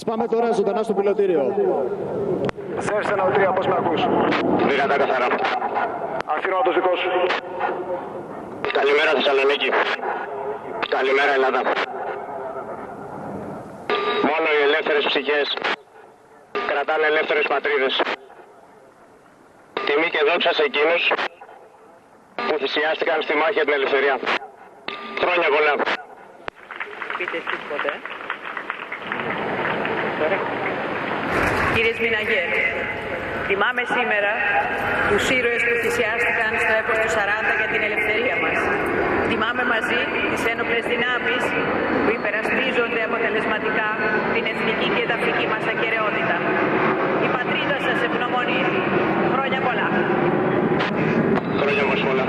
πάμε τώρα ζωντανά στο πιλωτήριο. Θες 1-3, πώς με ακούς? Δυνατά καθαρά. Αφήνω το δικό σου. Καλημέρα Θεσσαλονίκη. Καλημέρα Ελλάδα. Μόνο οι ελεύθερες ψυχές κρατάνε ελεύθερες πατρίδες. Τιμή και δόξα σε εκείνους που θυσιάστηκαν στη μάχη για την ελευθερία. Χρόνια πολλά. Πείτε εσείς ποτέ. Κύριε Σμιναγέ, τιμάμε σήμερα τους ήρωες που θυσιάστηκαν στο έπος του 40 για την ελευθερία μας. Τιμάμε μαζί τις ένοπλες δυνάμεις που υπερασπίζονται αποτελεσματικά την εθνική και εδαφική μας ακεραιότητα. Η πατρίδα σας ευγνωμονεί. Χρόνια πολλά. Χρόνια μας πολλά.